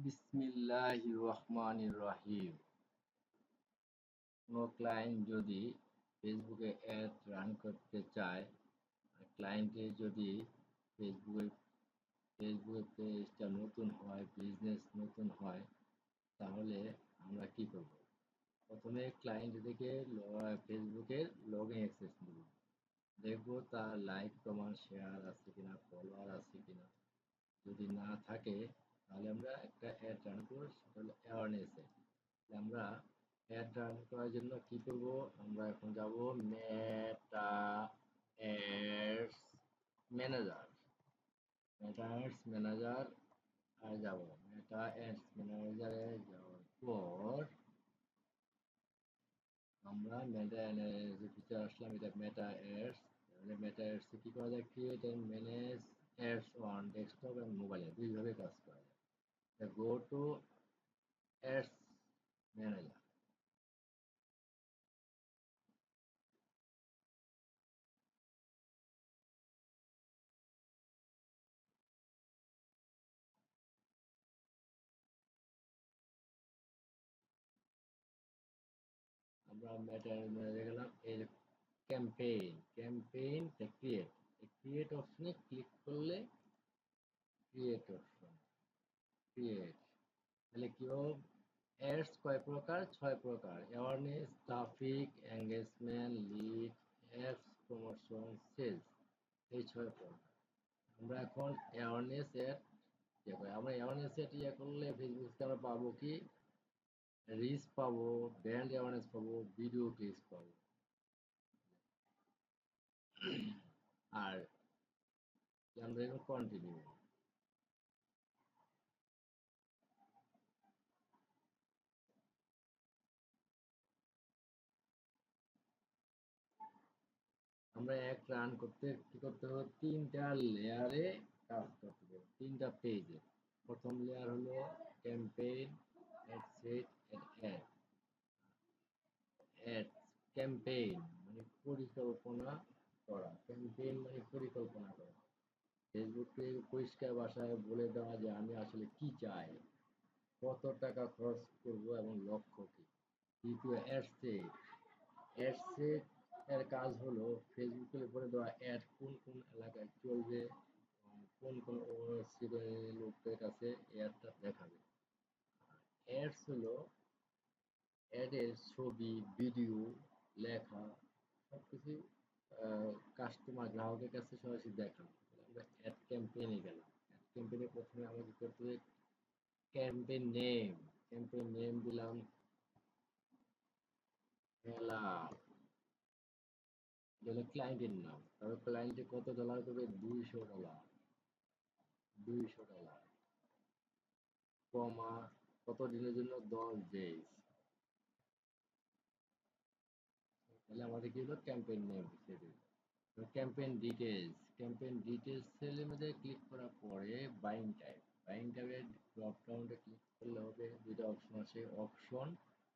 বিসমিল্লাহির রহমানির রহিম। কোনো ক্লায়েন্ট যদি ফেসবুকে অ্যাড রান করতে চায়, ক্লায়েন্টের যদি ফেসবুকে ফেসবুক পেজটা নতুন হয়, বিজনেস নতুন হয়, তাহলে আমরা কি করব? প্রথমে ক্লায়েন্ট থেকে ফেসবুকের লগ ইন অ্যাক্সেস নেব। দেখবো তার লাইক, কমেন্ট, শেয়ার আছে কিনা, ফলোয়ার আছে কিনা। যদি না থাকে তাহলে আমরা একটা অ্যাড রান করব, সেটা হলো অ্যাওয়ারনেস। আমরা অ্যাড রান করার জন্য কি করব? আমরা এখন যাব Meta ads manager. Meta ads manager আর যাব। মেটা অ্যাডস ম্যানেজারে যাওয়ার পর আমরা মেটা অ্যাডস ভিতরে আসলাম। এটা মেটা অ্যাডস। তাহলে মেটা অ্যাডস কি করা যায়? Create and manage ads on desktop and মোবাইলে দুইভাবে কাজ করা যায়। Go to ads manager. আমরা মেটা ম্যানেজারে গেলাম। এর ক্যাম্পেইন ক্রিয়েট, ক্রিয়েট অপশনে ক্লিক করলে ক্রিয়েট অপশন, ক্রিয়েট। তাহলে কি হবে? অ্যাডস কয় প্রকার? ৬ প্রকার। Awareness, traffic, engagement, lead, ads, promotion, sales. এই ৬ প্রকার। আমরা এখন অ্যাওয়ারনেস এর ইয়ে করি। আমরা অ্যাওয়ারনেস এর ইয়ে করলে ফেসবুক থেকে আমরা পাবো কি? রিচ পাবো, ব্র্যান্ড অ্যাওয়ারনেস পাবো, ভিডিও ক্লিকস পাবো। আর আমরা এখন কন্টিনিউ। আমরা এক রান করতে কি করতে হবে? ৩টা লেয়ারে কাজ করতে হবে, ৩টা পেজে। প্রথম লেয়ার হলো campaign, ad set, ad ad campaign মানে পরিকল্পনা করা। ক্যাম্পেইন মানে পরিকল্পনা করা। ফেসবুকে পরিষ্কার ভাষায় বলে দেওয়া যে আমি আসলে কি চাই, কত টাকা খরচ করব এবং লক্ষ্য কি। দ্বিতীয় অ্যাডসেট। অ্যাডসেট এর কাজ হলো ফেসবুকের উপরে দেওয়া অ্যাড কোন কোন এলাকায় চলবে, কোন কোন লোকের কাছে অ্যাডটা দেখাবে। অ্যাডস হলো অ্যাডের ছবি, ভিডিও, লেখা সবকিছু কাস্টমার গ্রাহকের কাছে সরাসরি দেখানো। আমরা অ্যাড ক্যাম্পেইনে গেলাম। অ্যাড ক্যাম্পেইনে প্রথমে আমাদের করতে হবে ক্যাম্পেইন নেম। ক্যাম্পেইন নেম দিলাম মেলা, এটা ক্লায়েন্টের নাম। তবে ক্লায়েন্টে কত ডলার করবে? $200, $200, কমা কত দিনের জন্য? 10 days। তাহলে আমাদের কি হলো? ক্যাম্পেইন নেম হিসেবে দিল। Campaign details. ক্যাম্পেইন ডিটেলস সেলের মধ্যে ক্লিক করার পরে বাইং টাইপ। বাইং টাইপের ড্রপ ডাউনে ক্লিক করলে হবে দুইটা অপশন আছে।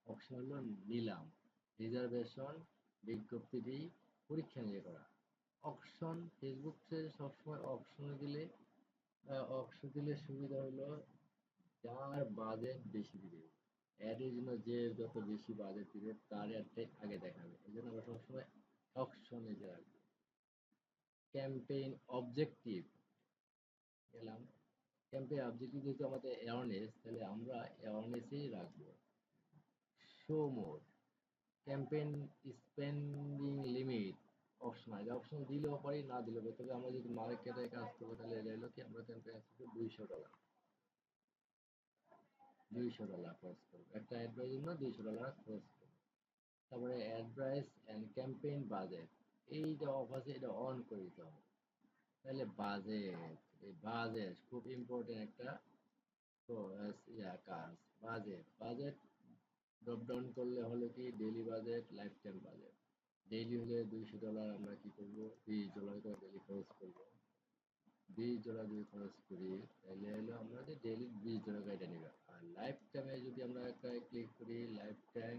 অপশন হলো নিলাম, রিজার্ভেশন, বিজ্ঞপ্তি পরীক্ষা নিয়ে করা। অপশন ফেসবুকে সবসময় অপশন দিলে সুবিধা হলো যার বাজেট বেশি দিবে, অ্যাডের জন্য যে যত বেশি বাজেট দিবে তার অ্যাডটাই আগে দেখাবে। এই জন্য আমরা সবসময় অপশনে যে রাখবো। ক্যাম্পেইন অবজেক্টিভ গেলাম। ক্যাম্পেইন অবজেক্টিভ যেহেতু আমাদের অ্যাওয়ারনেস, তাহলে আমরা অ্যাওয়ারনেসেই রাখবো। Show mode, campaign spending limit option আছে। অপশন দিলেও পারি, না দিলেও পারি। তবে আমরা যদি মার্কেটে কাজ করবো তাহলে এটা হলো কি? আমরা ক্যাম্পেইন $200, $200 খরচ করবো। একটা অ্যাডভাইস জন্য $200 খরচ করবো। তারপরে অ্যাডভাইস অ্যান্ড ক্যাম্পেইন বাজেট, এই যে অফ আছে এটা অন করে দিতে হবে। তাহলে বাজেট, এই বাজেট খুব ইম্পর্টেন্ট একটা কাজ। বাজেট ড্রপ ডাউন করলে হলো কি? Daily budget, life time budget. Daily হলে $200 আমরা কি করবো? $20 করে ডেইলি খরচ করবো। $20 যদি খরচ করি তাহলে হলো আমরা যে ডেইলি $20 এটা নিবে। আর লাইফ টাইমে যদি আমরা একটা ক্লিক করি লাইফ টাইম,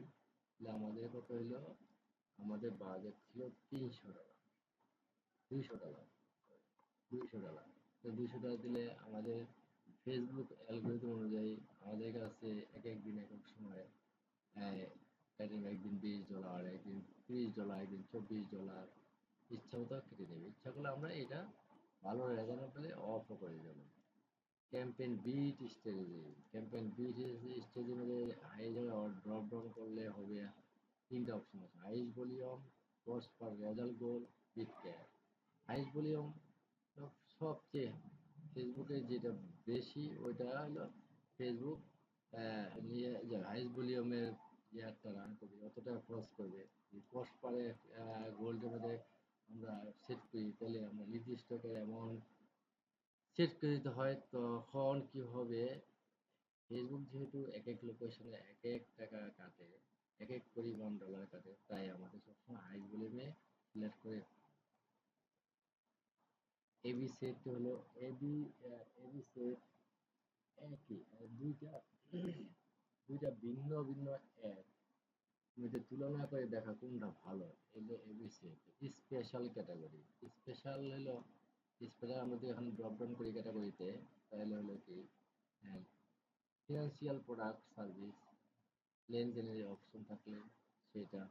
তাহলে আমাদের কত হইলো? আমাদের বাজেট ছিল $300, $200, $200। তো $200 দিলে আমাদের ফেসবুক অ্যালগরিদম অনুযায়ী আমাদের কাছে এক এক দিন এক এক সময় একদিন $20, একদিন $30, একদিন $24 ইচ্ছা মতো কেটে দেবে। ইচ্ছা করলে আমরা এটা ভালো রেজাল্ট পেলে অফও করে দেবো। Campaign bid strategy, campaign bid স্ট্র্যাটেজির মধ্যে হাই জায়গায় ড্রপ ডাউন করলে হবে 3টা অপশন আছে: highest volume, cost per result goal, bid cap. Highest volume সবচেয়ে ফেসবুকে যেটা বেশি ওইটা হলো ফেসবুক নিয়ে হাইস্ট ভলিউমের যে একটা রান করবে অতটা খরচ করবে। কস্ট পারে গোল্ডের মধ্যে আমরা সেট করি তাহলে আমরা নির্দিষ্ট একটা অ্যামাউন্ট সেট করে দিতে হয়। তখন কি হবে, ফেসবুক যেহেতু এক এক লোকেশনে এক এক টাকা কাটে, এক এক পরিমাণ ডলার কাটে, তাই আমাদের সবসময় হাই ভলিউমে সিলেক্ট করে এবি সেট হলো এবি এবি সেট একই দুইটা দুইটা ভিন্ন ভিন্ন অ্যাপ মধ্যে তুলনা করে দেখা কোনটা ভালো। এগুলো A B set. Special category, special হলো স্পেশাল আমরা যদি এখন ড্রপ ডাউন করি ক্যাটাগরিতে, তাহলে হলো কি ফিনান্সিয়াল প্রোডাক্ট সার্ভিস, লেনদেনের অপশন থাকলে সেটা,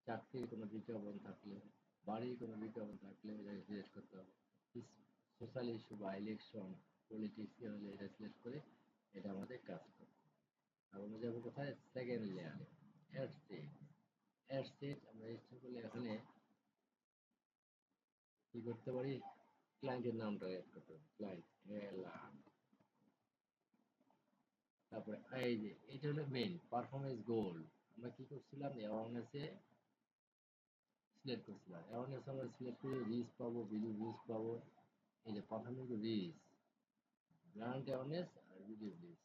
চাকরির কোনো বিজ্ঞাপন থাকলে, বাড়ির কোনো বিজ্ঞাপন থাকলে এটা সিলেক্ট করতে হবে। সোশ্যাল ইস্যু বা ইলেকশন পলিটিক্স হলে এটা সিলেক্ট করে এটা আমাদের কাজ করবে। আর আমরা যাবো কোথায়, সেকেন্ড লেয়ারে অ্যাড সেট। অ্যাড সেট আমরা ইচ্ছা করলে এখানে কি করতে পারি, ক্লায়েন্টের নামটা অ্যাড করতে পারি, ক্লায়েন্ট এলান। তারপরে এই যে এটা হলো মেইন পারফরমেন্স গোল। আমরা কি করছিলাম, অ্যাওয়ারনেসে সিলেক্ট করছিলাম, অ্যাওয়ারনেস আমরা সিলেক্ট করে রিচ পাবো, ভিডিও রিচ পাবো। এই যে পারফরমেন্স রিচ, ব্র্যান্ড অ্যাওয়ারনেস আর ভিডিও রিচ।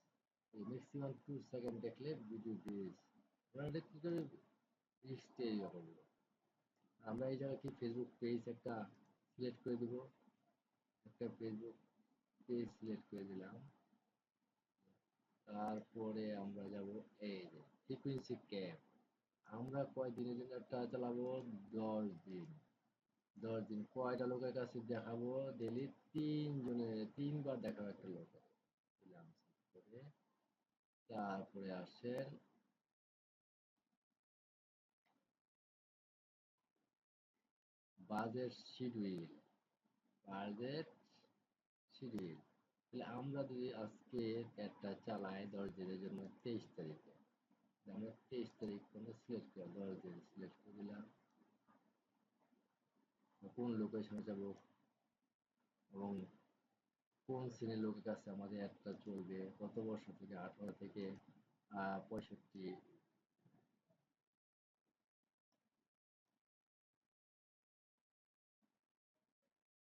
এই ম্যাক্সিমাম 2 সেকেন্ড দেখলে ভিডিও রিচ ব্র্যান্ডে কি করে রিচ তৈরি করবো। আমরা এই জায়গায় কি ফেসবুক পেজ একটা সিলেক্ট করে দিব, একটা ফেসবুক পেজ সিলেক্ট করে দিলাম। তারপরে আমরা যাব এই যে ফ্রিকুয়েন্সি ক্যাপ। আমরা কয় দিনের জন্য একটা চালাবো, 10 দিন। 10 দিন কয়টা লোকের কাছে দেখাবো, ডেলি 3 জনের 3বার দেখাবো একটা লোক দিলাম করে। তারপরে আসেন বাজেট শিডিউল, বাজেট শিডিউল। তাহলে আমরা যদি আজকে একটা চালাই 10 দিনের জন্য 23 তারিখে, আমরা 23 তারিখ কোনো সিলেক্ট করে 10 দিন সিলেক্ট করে দিলাম। কোন লোকেশনে যাব এবং কোন শ্রেণীর লোকের কাছে আমাদের অ্যাডটা চলবে, কত বছর থেকে, 18 থেকে 65